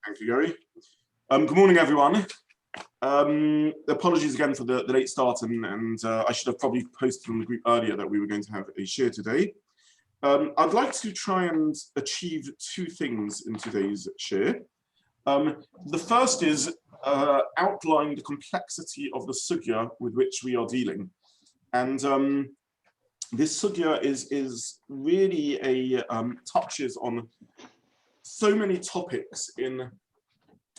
Thank you, Gary. Good morning, everyone. Apologies again for the late start, and I should have probably posted on the group earlier that we were going to have a shiur today. I'd like to try and achieve two things in today's shiur. The first is outline the complexity of the sugya with which we are dealing. And this sugya is really touches on so many topics in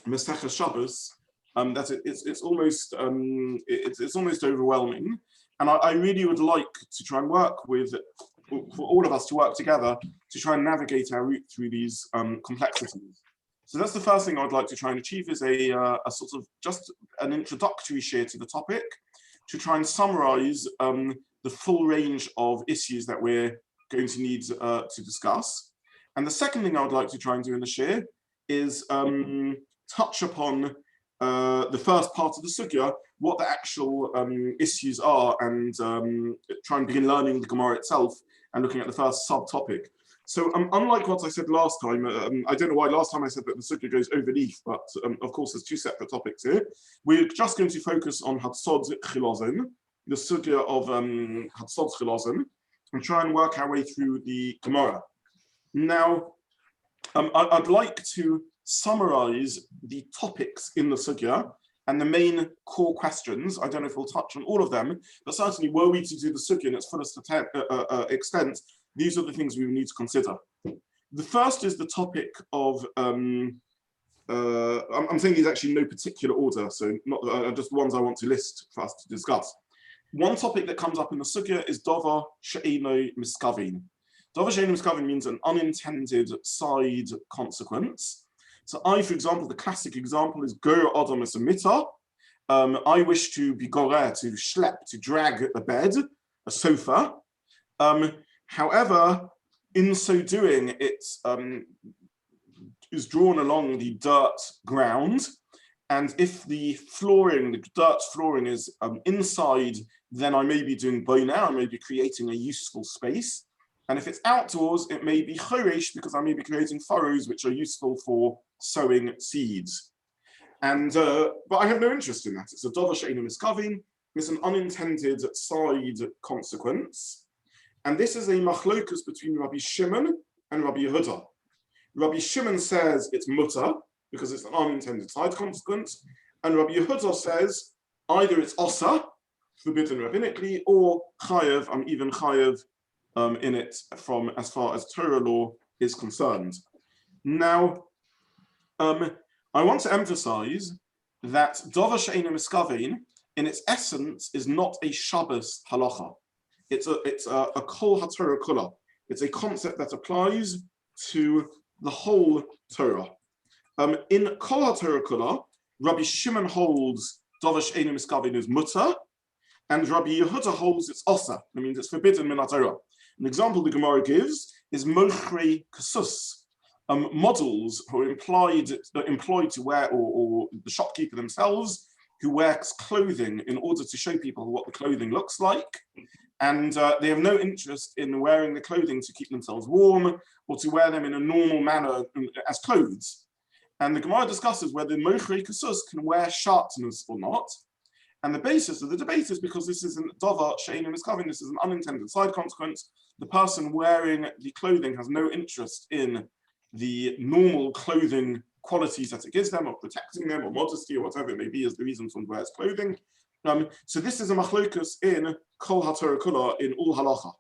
Masechet Shabbat that it's almost overwhelming. And I really would like to try and work with, for all of us to work together to try and navigate our route through these complexities. So that's the first thing I'd like to try and achieve, is a sort of just an introductory shiur to the topic, to try and summarize the full range of issues that we're going to need to discuss. And the second thing I would like to try and do in the shiur is touch upon the first part of the sugya, what the actual issues are, and try and begin learning the Gemara itself and looking at the first subtopic. So unlike what I said last time, I don't know why last time I said that the sugya goes overleaf, but of course there's two separate topics here. We're just going to focus on HaTsad Chilazon, the sugya of HaTsad Chilazon, and try and work our way through the Gemara. Now, I'd like to summarize the topics in the sugya and the main core questions. I don't know if we'll touch on all of them, but certainly were we to do the sugya in its fullest extent, these are the things we need to consider. The first is the topic of, I'm saying these actually in no particular order, so not just the ones I want to list for us to discuss. One topic that comes up in the sugya is Davar SheEino Mitkaven. Davar SheEino Mitkaven means an unintended side consequence. So for example, the classic example is Go Adam as a Mita. I wish to be goreh, to schlep, to drag a bed, a sofa. However, in so doing, it is drawn along the dirt ground. And if the dirt flooring is inside, then I may be doing bona, I may be creating a useful space. And if it's outdoors, it may be choresh, because I may be creating furrows which are useful for sowing seeds. And but I have no interest in that. It's a Davar SheEino Mitkaven. It's an unintended side consequence. And this is a machlokus between Rabbi Shimon and Rabbi Yehuda. Rabbi Shimon says it's mutter, because it's an unintended side consequence. And Rabbi Yehuda says either it's osa, forbidden rabbinically, or chayev, I'm even chayev in it from as far as Torah law is concerned. Now, I want to emphasize that Davar SheEino Mitkaven, in its essence, is not a Shabbos halacha. It's a kol haTorah kula. It's a concept that applies to the whole Torah. In kol haTorah kula, Rabbi Shimon holds Davar SheEino Mitkaven is mutter, and Rabbi Yehuda holds it's osa. That means it's forbidden min haTorah. An example the Gemara gives is mochre kasus. Models who are employed to wear, or the shopkeeper themselves, who wears clothing in order to show people what the clothing looks like. And they have no interest in wearing the clothing to keep themselves warm or to wear them in a normal manner as clothes. And the Gemara discusses whether mochre kasus can wear sharpness or not. And the basis of the debate is because this is an Davar SheEino Mitkaven, this is an unintended side consequence. The person wearing the clothing has no interest in the normal clothing qualities that it gives them, or protecting them, or modesty, or whatever it may be as the reason for wears clothing. So this is a machlokus in kol haTorah kula in all halacha.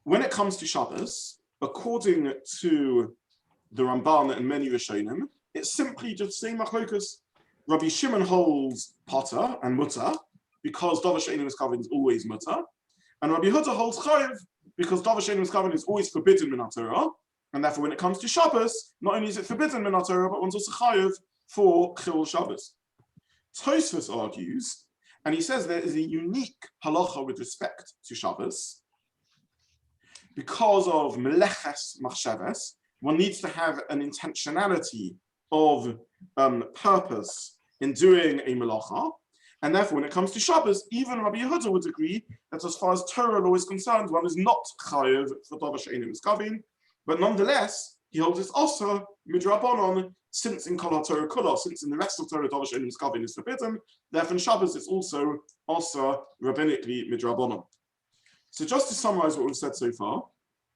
When it comes to Shabbos, according to the Ramban and many Rishonim, it's simply just the same machlokus. Rabbi Shimon holds potter and mutter, because Davar SheEino Mitkaven is always mutter, and Rabbi Yehuda holds chayev, because Davar SheEino Mitkaven is always forbidden min haTorah. And therefore, when it comes to Shabbos, not only is it forbidden min haTorah, but one's also chayev for chil Shabbos. Tosfos argues, and he says there is a unique halacha with respect to Shabbos. Because of Melechet Machshevet, one needs to have an intentionality of purpose in doing a Melacha. And therefore, when it comes to Shabbos, even Rabbi Yehuda would agree that as far as Torah law is concerned, one is not chayev for Davar SheEino Mitkaven. But nonetheless, he holds it's also midrabanon since in Kol HaTorah Kula, since in the rest of Torah, Davar she'eino miskaven is forbidden, therefore in Shabbos it's also asa rabbinically midrabanan. So just to summarize what we've said so far,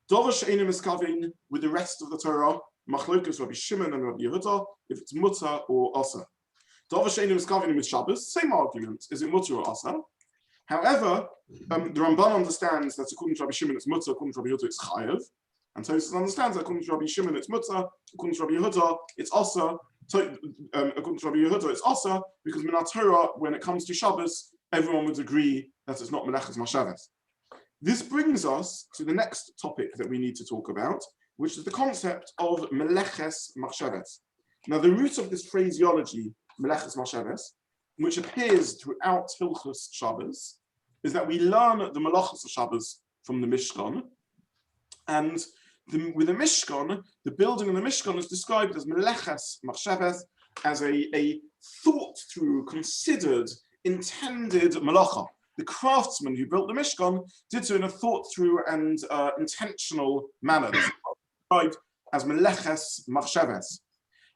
Davar she'eino miskaven with the rest of the Torah, Machlokas Rabbi Shimon and Rabbi Yehuda, if it's mutter or asa. Davar she'eino miskaven with Shabbos, same argument, is it mutter or asa? However, the Ramban understands that according to Rabbi Shimon it's mutter, according to Rabbi Yehuda it's chayev, and Tosfos understands that according to Rabbi Shimon it's mutter, according to Rabbi Yehuda it's asa. According to Rabbi Yehuda it's asa because min Torah, when it comes to Shabbos, everyone would agree that it's not Meleches Machshevet. This brings us to the next topic that we need to talk about, which is the concept of Meleches Machshevet. Now, the root of this phraseology, Meleches Machshevet, which appears throughout Hilchos Shabbos, is that we learn the melachos of Shabbos from the Mishkan, and with the Mishkan, the building of the Mishkan is described as Meleches Machshevet, as a thought-through, considered, intended melacha. The craftsman who built the Mishkan did so in a thought-through and intentional manner. This is described as Meleches Machshevet.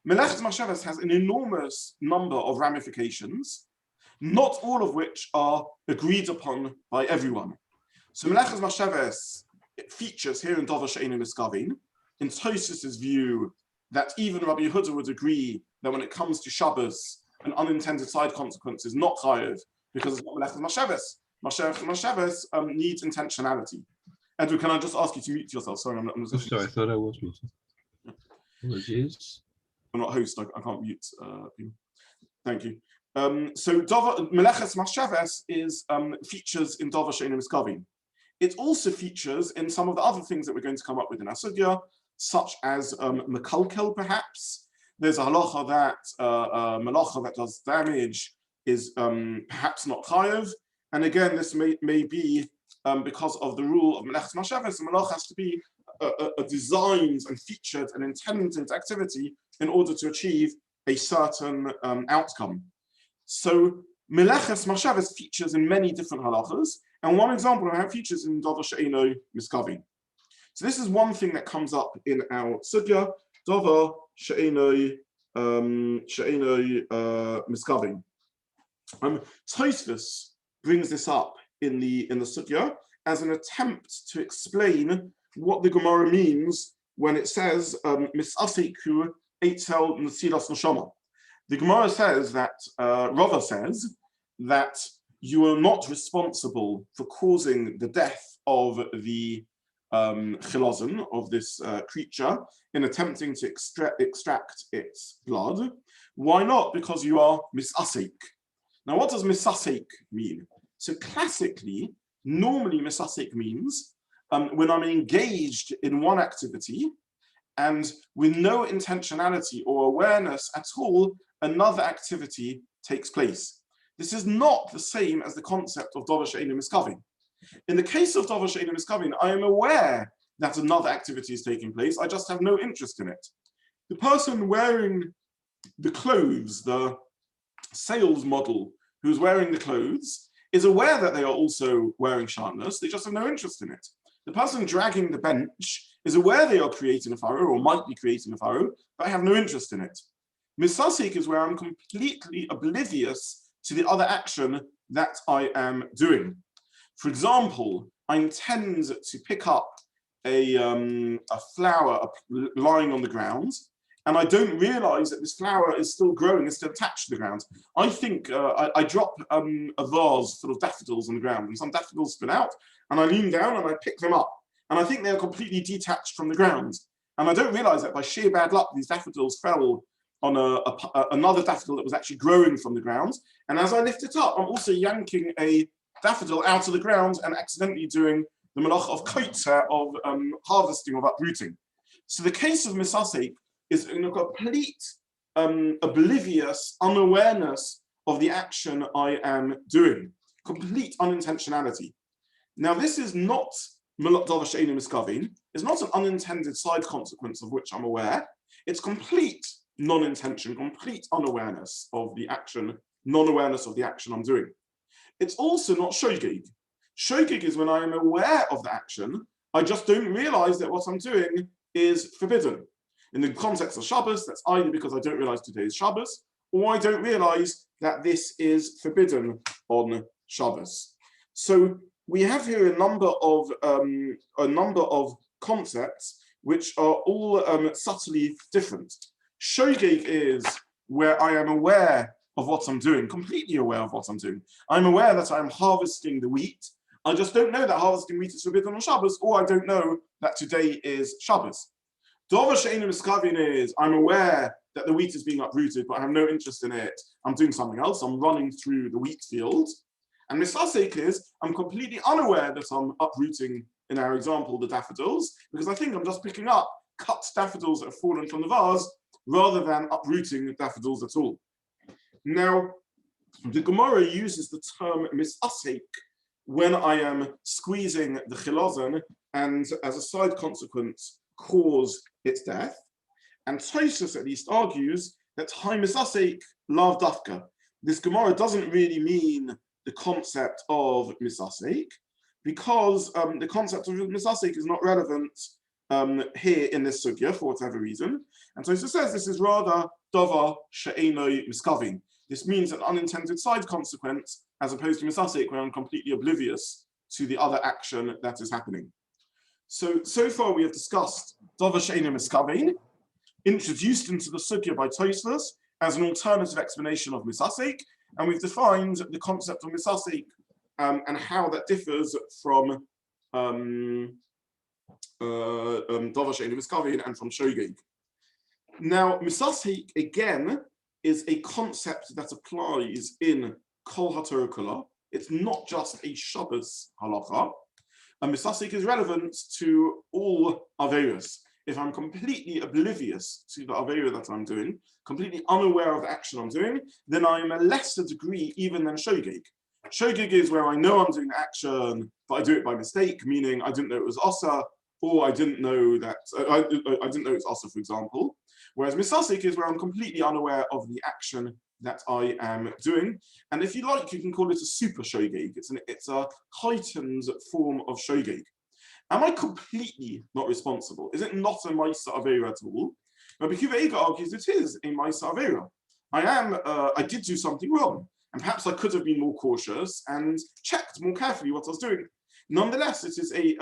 Meleches Machshevet has an enormous number of ramifications, not all of which are agreed upon by everyone. So Meleches Machshevet features here in Davar she'eino miskaven, in Tosfos' view that even Rabbi Yehuda would agree that when it comes to Shabbos, an unintended side consequence is not chayev because it's not Meleches Machshevet. Meleches Machshevet needs intentionality. Edward, can I just ask you to mute yourself? Sorry, I'm not. Sorry, I thought I was muted. Apologies. I'm not a host, I can't mute people. Thank you. So Meleches Machshevet is features in Davar she'eino miskaven. It also features in some of the other things that we're going to come up with in our sugya, such as Mekalkel, perhaps. There's a halacha that Melacha that does damage is perhaps not chayev. And again, this may be because of the rule of Meleches Machshevet. The Melacha has to be a designed and featured and intended activity in order to achieve a certain outcome. So Meleches Machshevet features in many different halachas, and one example of how it features in Davar she'eino miskaven. So this is one thing that comes up in our sugya, Davar she'eino miskaven. Tosfos brings this up in the sugya as an attempt to explain what the Gemara means when it says Misasek eitzel nesilas neshama. The Gemara says that Rava says that you are not responsible for causing the death of the Chilazon, of this creature, in attempting to extract its blood. Why not? Because you are misasek. Now, what does misasek mean? So classically, normally misasek means when I'm engaged in one activity and with no intentionality or awareness at all, another activity takes place. This is not the same as the concept of Davar she'eino miskaven. In the case of Davar she'eino miskaven, I am aware that another activity is taking place, I just have no interest in it. The person wearing the clothes, the sales model who's wearing the clothes, is aware that they are also wearing sharpness, they just have no interest in it. The person dragging the bench is aware they are creating a furrow or might be creating a furrow, but I have no interest in it. Misasek is where I'm completely oblivious to the other action that I am doing. For example, I intend to pick up a flower lying on the ground, and I don't realize that this flower is still growing, it's still attached to the ground. I think I drop a vase full of daffodils on the ground, and some daffodils spin out, and I lean down and I pick them up. And I think they're completely detached from the ground. And I don't realize that by sheer bad luck, these daffodils fell on another daffodil that was actually growing from the ground. And as I lift it up, I'm also yanking a daffodil out of the ground and accidentally doing the Melacha of Kotzer, of harvesting, of uprooting. So the case of Misasek is in a complete oblivious unawareness of the action I am doing, complete unintentionality. Now, this is not Davar she'eino miskaven. It's not an unintended side consequence of which I'm aware. It's complete non-intention, complete unawareness of the action, non-awareness of the action I'm doing. It's also not shogeg. Shogeg is when I am aware of the action, I just don't realize that what I'm doing is forbidden. In the context of Shabbos, that's either because I don't realize today is Shabbos, or I don't realize that this is forbidden on Shabbos. So we have here a number of concepts which are all subtly different. Shogeg is where I am aware of what I'm doing, completely aware of what I'm doing. I'm aware that I'm harvesting the wheat. I just don't know that harvesting wheat is forbidden on Shabbos, or I don't know that today is Shabbos. Davar SheEino Mitkaven is I'm aware that the wheat is being uprooted, but I have no interest in it. I'm doing something else. I'm running through the wheat field. And Mitasek is I'm completely unaware that I'm uprooting, in our example, the daffodils, because I think I'm just picking up cut daffodils that have fallen from the vase rather than uprooting the daffodils at all. Now, the Gemara uses the term Mitasek when I am squeezing the Chilazon and, as a side consequence, cause its death. And Tosfos at least argues that Hai Misasek lav dafka. This Gemara doesn't really mean the concept of Misasek, because the concept of Misasek is not relevant here in this sugya for whatever reason. And Tosfos says this is rather Davar SheEino Mitkaven. This means an unintended side consequence as opposed to Misasek, where I'm completely oblivious to the other action that is happening. So far we have discussed Davar SheEino Mitkaven, introduced into the sugya by Tosfos as an alternative explanation of Misasek, and we've defined the concept of Misasek and how that differs from Davar SheEino Mitkaven and from Shogeg. Now, Misasek again is a concept that applies in Kol HaTorah Kula. It's not just a Shabbos halacha. And Misasek is relevant to all Averos. If I'm completely oblivious to the Avera that I'm doing, completely unaware of the action I'm doing, then I'm a lesser degree even than Shogeg. Shogeg is where I know I'm doing the action, but I do it by mistake, meaning I didn't know it was Asa, or I didn't know that, I didn't know it's Asa, for example. Whereas Misasek is where I'm completely unaware of the action that I am doing. And if you like, you can call it a super Shogeg. It's a heightened form of Shogeg. Am I completely not responsible? Is it not a Maisa Avera at all? Now, BeChabura argues it is a Maisa Avera. I did do something wrong, and perhaps I could have been more cautious and checked more carefully what I was doing. Nonetheless, it is a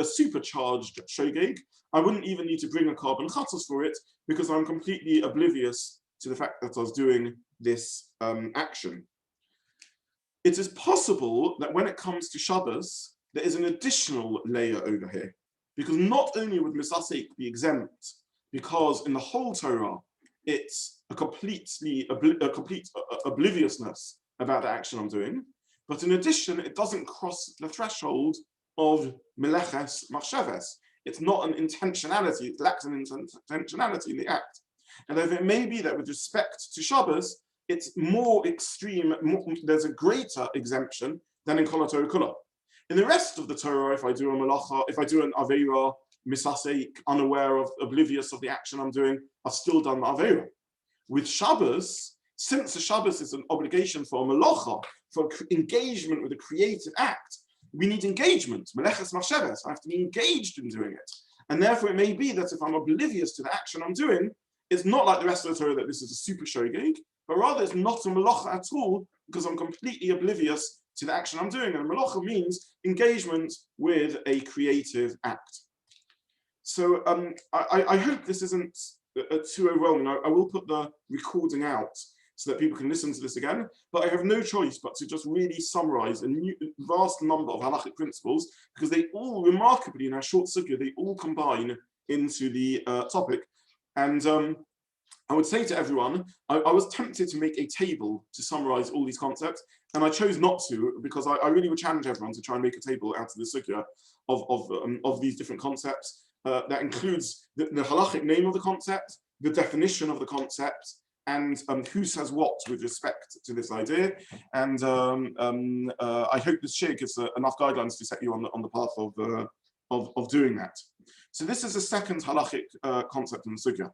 supercharged Shogeg. I wouldn't even need to bring a carbon chatos for it because I'm completely oblivious to the fact that I was doing this action. It is possible that when it comes to Shabbos, there is an additional layer over here, because not only would Misasek be exempt, because in the whole Torah, it's a complete obliviousness about the action I'm doing, but in addition, it doesn't cross the threshold of Melechet Machshevet. It's not an intentionality, it lacks an intentionality in the act. And though it may be that with respect to Shabbos, it's more extreme, there's a greater exemption than in Kol HaTorah Kula. In the rest of the Torah, if I do a Melacha, if I do an Avera, Misasek, unaware of, oblivious of the action I'm doing, I've still done the Avera. With Shabbos, since the Shabbos is an obligation for a Melacha, for engagement with a creative act, we need engagement, Melechet Machshevet. I have to be engaged in doing it. And therefore it may be that if I'm oblivious to the action I'm doing, it's not like the rest of the Torah that this is a super Shogeg, but rather it's not a Melacha at all, because I'm completely oblivious to the action I'm doing. And Melacha means engagement with a creative act. So I hope this isn't too overwhelming. I will put the recording out so that people can listen to this again, but I have no choice but to just really summarize a vast number of halachic principles, because they all, remarkably in our short sugya, they all combine into the topic. And I would say to everyone, I was tempted to make a table to summarize all these concepts, and I chose not to, because I really would challenge everyone to try and make a table out of the sugya of these different concepts. That includes the halachic name of the concept, the definition of the concept, and who says what with respect to this idea. And I hope this share gives enough guidelines to set you on the path of doing that. So this is the second halachic concept in the sugya.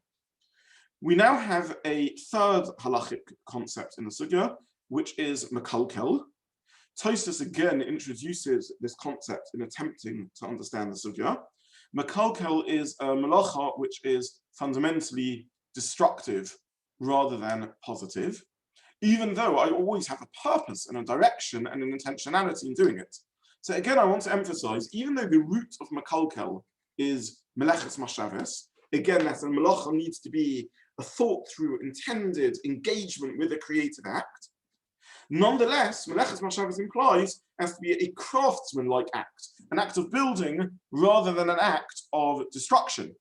We now have a third halachic concept in the sugya, which is Mekalkel. Tosfos again introduces this concept in attempting to understand the sugya. Mekalkel is a Melacha which is fundamentally destructive rather than positive, even though I always have a purpose and a direction and an intentionality in doing it. So again, I want to emphasize, even though the root of Mekalkel is Melechet Machshevet, again, that the Melacha needs to be a thought through, intended engagement with a creative act. Nonetheless, Melechet Machshevet implies has to be a craftsman-like act, an act of building rather than an act of destruction.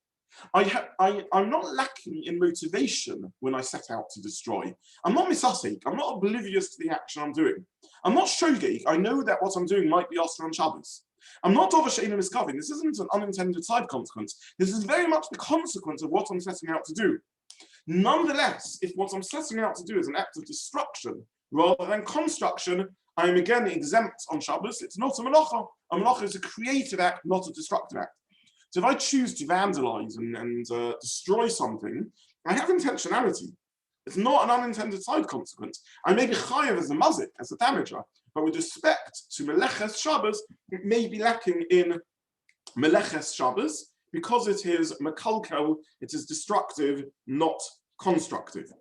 I'm not lacking in motivation when I set out to destroy. I'm not Mitasek. I'm not oblivious to the action I'm doing. I'm not shogeg. I know that what I'm doing might be osur on Shabbos. I'm not Davar SheEino Mitkaven. This isn't an unintended side consequence. This is very much the consequence of what I'm setting out to do. Nonetheless, if what I'm setting out to do is an act of destruction rather than construction, I am again exempt on Shabbos. It's not a Melacha. A Melacha is a creative act, not a destructive act. So if I choose to vandalize and destroy something, I have intentionality. It's not an unintended side consequence. I may be chayav as a mazik, as a damager, but with respect to Masechet Shabbat, it may be lacking in Masechet Shabbat because it is Mekalkel, it is destructive, not constructive.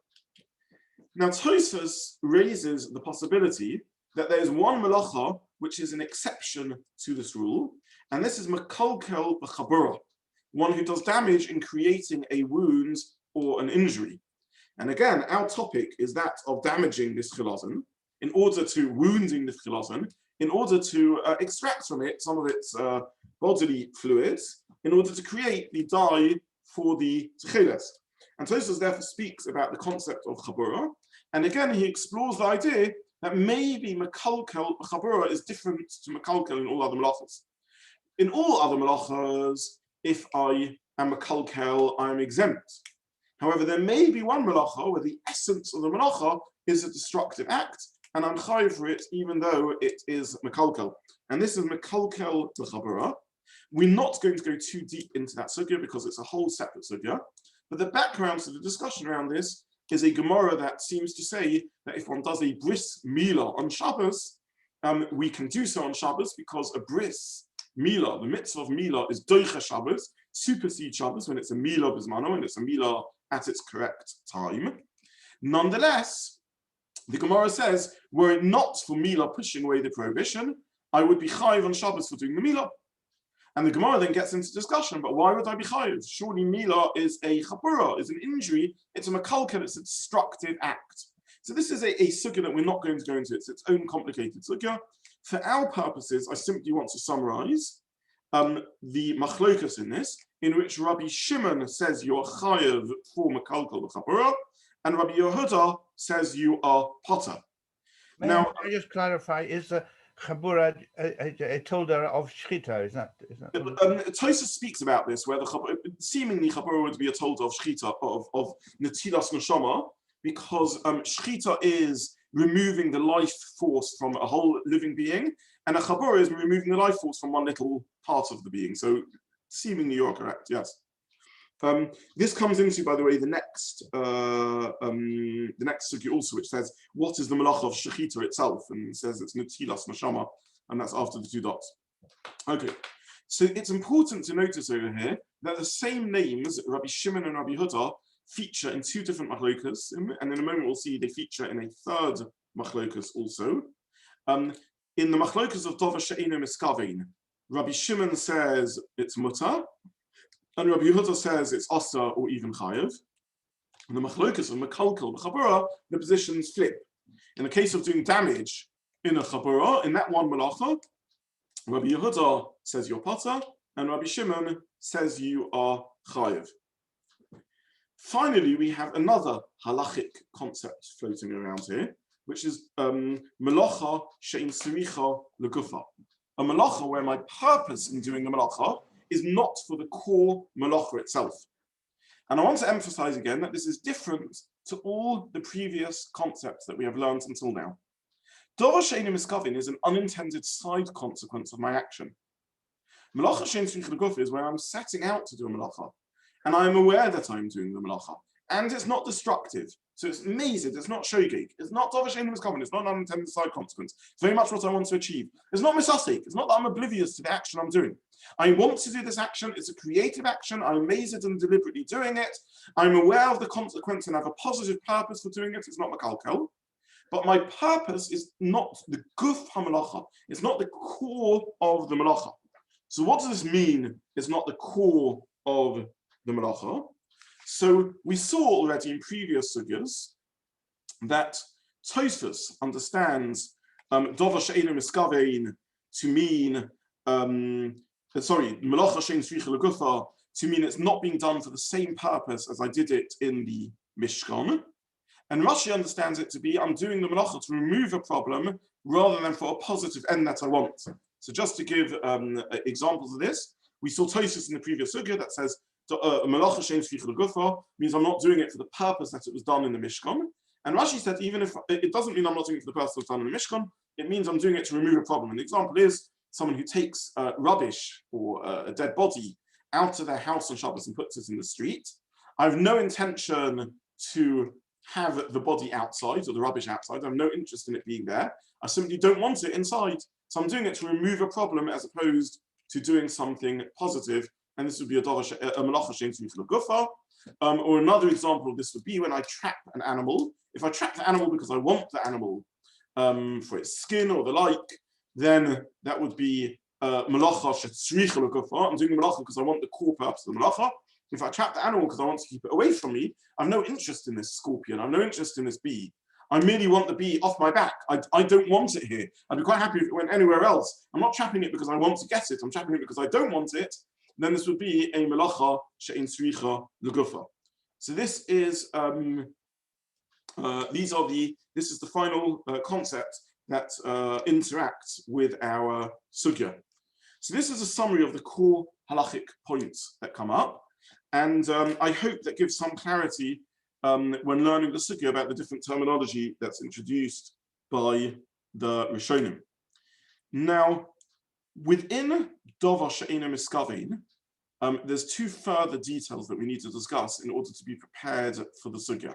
Now, Tosfos raises the possibility that there is one Melacha which is an exception to this rule, and this is Mekalkel BeChabura, one who does damage in creating a wound or an injury. And again, our topic is that of damaging this Chilazon, in order to wounding the Chilazon, in order to extract from it some of its bodily fluids, in order to create the dye for the Techelet. And Tosfos therefore speaks about the concept of chaburah, and again he explores the idea that maybe Mekalkel chaburah is different to Mekalkel in all other melachos. In all other melachos, if I am Mekalkel, I am exempt. However, there may be one melacha where the essence of the melacha is a destructive act, and I'm chayiv for it even though it is Mekalkel. And this is Mekalkel BeChabura. We're not going to go too deep into that sugya because it's a whole separate sugya. But the background to the discussion around this is a Gemara that seems to say that if one does a bris milah on Shabbos, we can do so on Shabbos because a bris milah, the mitzvah of milah, is doicha Shabbos, supersede Shabbos when it's a milah bismano, when it's a milah at its correct time. Nonetheless, the Gemara says, were it not for milah pushing away the prohibition, I would be chayiv on Shabbos for doing the milah. And the Gemara then gets into discussion, but why would I be chayiv? Surely milah is a chaburah, is an injury, it's a mekalkel, it's a destructive act. So this is a sugya that we're not going to go into, it's its own complicated sugya. For our purposes, I simply want to summarize the machlokas in this, in which Rabbi Shimon says you are chayiv for mekalkel chaburah, and Rabbi Yehuda says you are potter. Now, I just clarify, is the chaburah a tolder of shchita? Is that? Tosfos speaks about this, where seemingly chaburah would be a tolder of shchita, of netilas neshama, because shchita is removing the life force from a whole living being, and a chaburah is removing the life force from one little part of the being. So seemingly you're correct, yes. This comes into, by the way, the next sugya also, which says, what is the Melacha of Shechita itself? And it says it's Netilas Neshama, and that's after the two dots. Okay, so it's important to notice over here that the same names, Rabbi Shimon and Rabbi Yehuda, feature in two different machlokas, and in a moment we'll see they feature in a third machlokas also. In the machlokas of Davar SheEino Mitkaven, Rabbi Shimon says it's mutar, and Rabbi Yehuda says it's asa or even chayev. In the machlokas of Mekalkel BeChabura, the positions flip. In the case of doing damage in a chaburah, in that one melacha, Rabbi Yehuda says you're potter, and Rabbi Shimon says you are chayev. Finally, we have another halachic concept floating around here, which is Melacha she'in Tsericha LeGufah. A melacha where my purpose in doing the melacha is not for the core melacha itself. And I want to emphasize again that this is different to all the previous concepts that we have learned until now. Davar SheEino Mitkaven is an unintended side consequence of my action. Melacha she'in Tsericha LeGufah is where I'm setting out to do a melacha, and I am aware that I'm doing the melacha. and it's not destructive. So it's mazed, it's not shogeg, it's not Davar SheEin Miskaven, it's not an unintended side consequence. It's very much what I want to achieve. It's not Mitasek, it's not that I'm oblivious to the action I'm doing. I want to do this action, it's a creative action, I'm mazed and deliberately doing it. I'm aware of the consequence and have a positive purpose for doing it, it's not Mekalkel. But my purpose is not the guf ha-melacha, it's not the core of the Melacha. So what does this mean? It's not the core of the Melacha. So we saw already in previous sugyas that Tosfos understands Davar SheEino Miskaven to mean Melacha shein Tsericha LeGufah to mean it's not being done for the same purpose as I did it in the Mishkan. And Rashi understands it to be I'm doing the Melacha to remove a problem rather than for a positive end that I want. So just to give examples of this, we saw Tosfos in the previous sugya that says Melacha shein Tsericha LeGufah means I'm not doing it for the purpose that it was done in the Mishkan. And Rashi said even if it doesn't mean I'm not doing it for the purpose it was done in the Mishkan, it means I'm doing it to remove a problem. And the example is someone who takes rubbish or a dead body out of their house on Shabbos and puts it in the street. I have no intention to have the body outside or the rubbish outside. I have no interest in it being there. I simply don't want it inside. So I'm doing it to remove a problem as opposed to doing something positive. And this would be a Melacha shein Tsericha LeGufah. Or another example of this would be when I trap an animal. If I trap the animal because I want the animal for its skin or the like, then that would be Melacha Tsericha LeGufah. I'm doing the Melacha because I want the core purpose of the Melacha. If I trap the animal because I want to keep it away from me, I have no interest in this scorpion. I have no interest in this bee. I merely want the bee off my back. I don't want it here. I'd be quite happy if it went anywhere else. I'm not trapping it because I want to get it. I'm trapping it because I don't want it. Then this would be a Melacha shein Tsericha LeGufah. So this is this is the final concept that interacts with our sugya. So this is a summary of the core halachic points that come up, and I hope that gives some clarity when learning the sugya about the different terminology that's introduced by the Rishonim. Now, within Davar SheEino Miskaven, there's two further details that we need to discuss in order to be prepared for the sugya.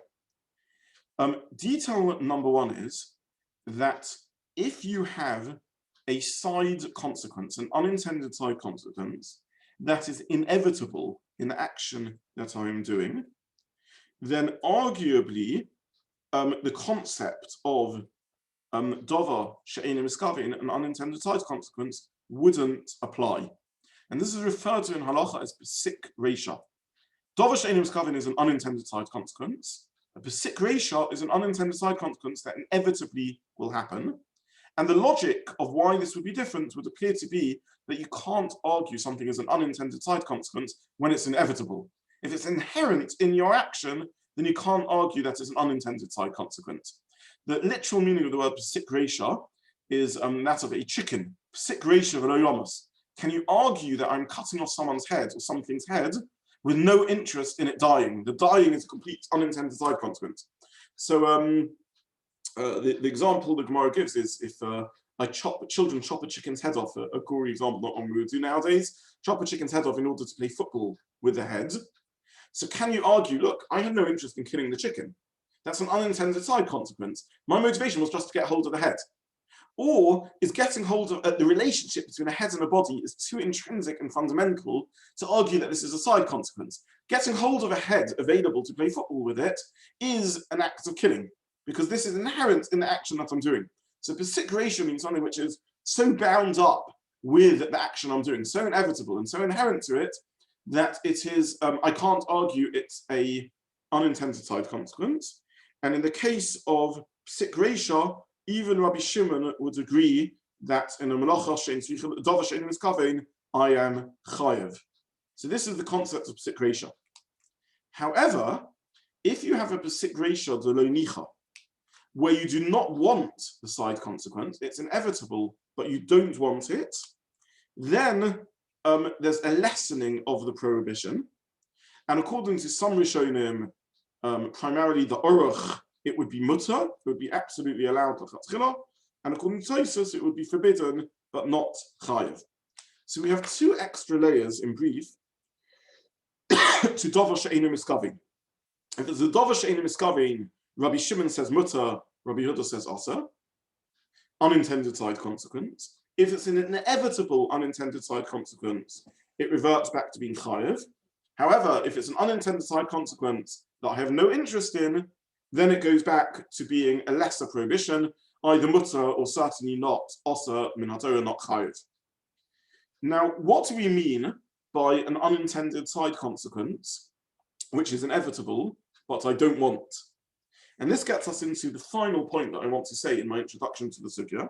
Detail number one is that if you have a side consequence, an unintended side consequence that is inevitable in the action that I am doing, then arguably the concept of Davar SheEino Miskaven, an unintended side consequence, wouldn't apply. And this is referred to in Halacha as Pesik Reisha. Davar SheEino Miskaven is an unintended side consequence. A Pesik Reisha is an unintended side consequence that inevitably will happen. And the logic of why this would be different would appear to be that you can't argue something as an unintended side consequence when it's inevitable. If it's inherent in your action, then you can't argue that it's an unintended side consequence. The literal meaning of the word Pesik Reisha is that of a chicken. Pesik Reisha v'lo yomas. Can you argue that I'm cutting off someone's head or something's head with no interest in it dying? The dying is a complete unintended side consequence. So the example the Gemara gives is if children chop a chicken's head off, a gory example, not one we would do nowadays, chop a chicken's head off in order to play football with the head. So can you argue, look, I had no interest in killing the chicken. That's an unintended side consequence. My motivation was just to get hold of the head. Or is getting hold of the relationship between a head and a body is too intrinsic and fundamental to argue that this is a side consequence. Getting hold of a head available to play football with it is an act of killing, because this is inherent in the action that I'm doing. So Pesik Reisha means something which is so bound up with the action I'm doing, so inevitable and so inherent to it, that it is, I can't argue it's a unintended side consequence. And in the case of Pesik Reisha, even Rabbi Shimon would agree that in a Melacha Davar SheEino Miskaven, I am chayev. So this is the concept of Pesik Reisha. However, if you have a Pesik Reisha de lo Nicha, where you do not want the side consequence, it's inevitable, but you don't want it, then there's a lessening of the prohibition. And according to some Rishonim, primarily the Oruch, it would be mutter, it would be absolutely allowed to chatchila, and according to Tosfos, it would be forbidden, but not chayev. So we have two extra layers in brief to Davar SheEino Miskaven. If it's a Davar SheEino Mitkaven, Rabbi Shimon says mutter, Rabbi Yehuda says asa, unintended side consequence. If it's an inevitable unintended side consequence, it reverts back to being chayev. However, if it's an unintended side consequence that I have no interest in, then it goes back to being a lesser prohibition, either mutter or certainly not asa min haTorah, not chayev. Now, what do we mean by an unintended side consequence, which is inevitable, but I don't want? And this gets us into the final point that I want to say in my introduction to the sugya,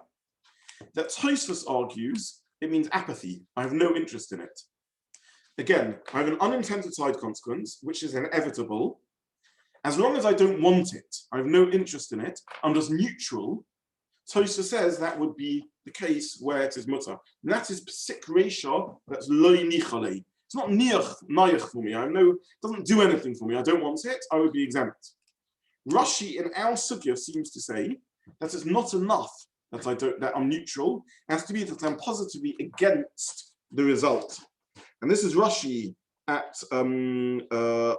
that Tosfos argues it means apathy. I have no interest in it. Again, I have an unintended side consequence, which is inevitable. As long as I don't want it, I have no interest in it, I'm just neutral. Tosfos says that would be the case where it is mutter. And that is Pesik Reisha, that's lo Nicha. It's not nayach for me. It doesn't do anything for me. I don't want it, I would be exempt. Rashi in our sugya seems to say that it's not enough that I'm neutral. It has to be that I'm positively against the result. And this is Rashi at in the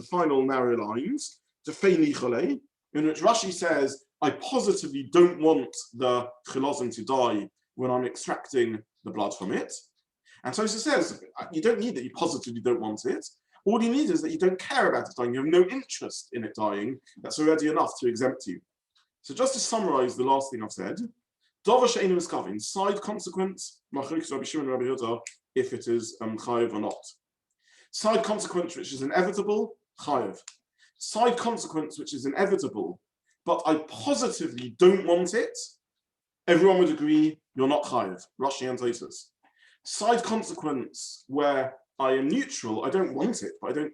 final narrow lines to Feini Chole, in which Rashi says, I positively don't want the Chilazon to die when I'm extracting the blood from it. And so he says, you don't need that you positively don't want it. All you need is that you don't care about it dying. You have no interest in it dying. That's already enough to exempt you. So just to summarize the last thing I've said, Davar SheEino Mitkaven, side consequence, Machlokes Rabbi Shimon and Rabbi Yehuda, if it is chayev or not. Side consequence which is inevitable, chayev. Side consequence which is inevitable, but I positively don't want it, everyone would agree you're not chayev. Rashi and Tosfos. Side consequence where I am neutral, I don't want it, but I don't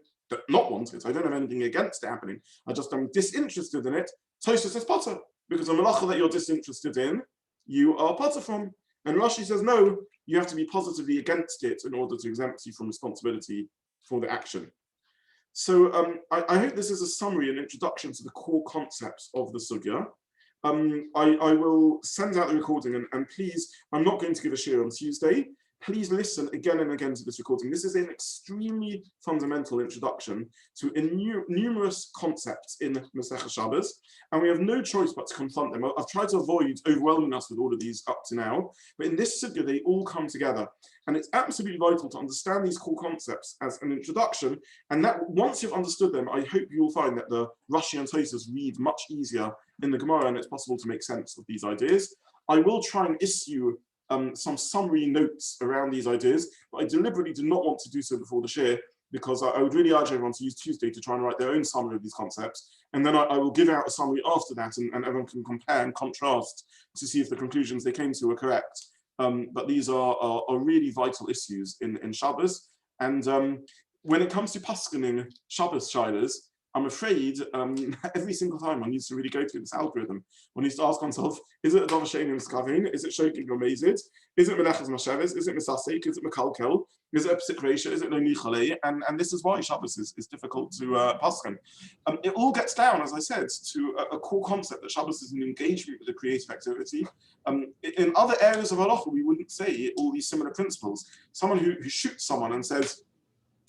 not want it. I don't have anything against it happening. I just am disinterested in it. Tosfos says potter, because a melacha that you're disinterested in, you are potter from. And Rashi says, no, you have to be positively against it in order to exempt you from responsibility for the action. So I hope this is a summary and introduction to the core concepts of the sugya. I will send out the recording, and please, I'm not going to give a shiur on Tuesday. Please listen again and again to this recording. This is an extremely fundamental introduction to numerous concepts in Masechet Shabbat, and we have no choice but to confront them. I've tried to avoid overwhelming us with all of these up to now, but in this sugya, they all come together. And it's absolutely vital to understand these core concepts as an introduction, and that once you've understood them, I hope you will find that the Rashi and Tosfos read much easier in the Gemara, and it's possible to make sense of these ideas. I will try and issue some summary notes around these ideas, but I deliberately do not want to do so before the shiur, because I would really urge everyone to use Tuesday to try and write their own summary of these concepts, and then I will give out a summary after that, and everyone can compare and contrast to see if the conclusions they came to are correct. But these are really vital issues in Shabbos, and when it comes to paskening Shabbos shilas, I'm afraid every single time one needs to really go through this algorithm. One needs to ask oneself, is it a Davar SheEino Mitkaven? Is it Shoking or Mazid? Is it Melechet Machshevet? Is it Mitasek? Is it Mekalkel? Is it a Pesik Reisha? Is it lo Nicha? And this is why Shabbos is difficult to pasken. It all gets down, as I said, to a core concept that Shabbos is an engagement with a creative activity. In other areas of Halacha, we wouldn't say all these similar principles. Someone who shoots someone and says,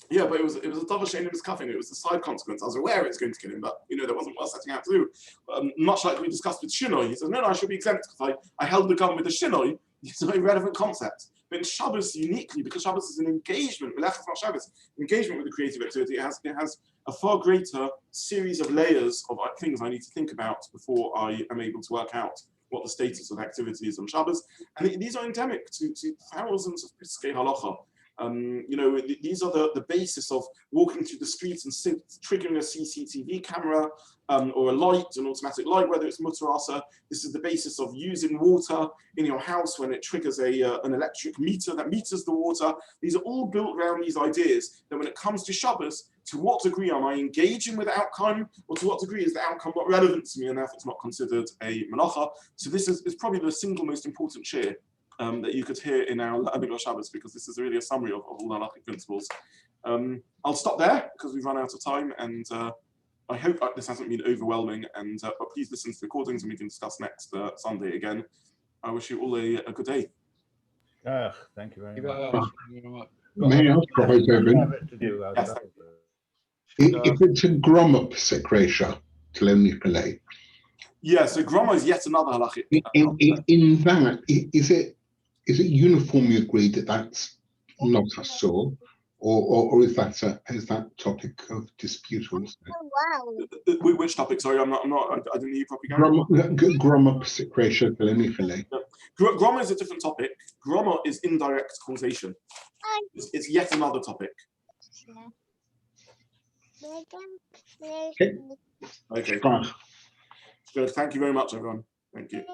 yeah, but it was a Davar SheEino Mitkaven. It was the side consequence. I was aware it was going to kill him, but there wasn't what I was setting out to do. Much like we discussed with Shinoi, he says, no, I should be exempt because I held the gun with the Shinoi. It's a very relevant concept. But in Shabbos uniquely, because Shabbos is an engagement, Melacha Shabbos, engagement with the creative activity, it has a far greater series of layers of things I need to think about before I am able to work out what the status of activity is on Shabbos. And these are endemic to thousands of Pesach Halacha. These are the basis of walking through the streets and triggering a CCTV camera or a light, an automatic light, whether it's mutter or asa. This is the basis of using water in your house when it triggers an electric meter that meters the water. These are all built around these ideas that when it comes to Shabbos, to what degree am I engaging with the outcome, or to what degree is the outcome not relevant to me and therefore it's not considered a melacha. So this is probably the single most important shiur that you could hear in our learning of Shabbos, because this is really a summary of all the halachic principles. I'll stop there because we've run out of time, and I hope this hasn't been overwhelming. And but please listen to the recordings, and we can discuss next Sunday again. I wish you all a good day. Thank you very much. May I ask, Professor Ben? To do Yes. If it's a groma Pesik Reisha, Melechet, Yeah, so groma is yet another halachic. in that, is it uniformly agreed that that's not a saw, or is that topic of dispute also? Which topic? Sorry, I'm not. I didn't hear you properly. Gary. Groma Pesik Reisha Melechet. Groma is a different topic. Groma is indirect causation. It's yet another topic. Okay. Okay. Good. Thank you very much, everyone. Thank you.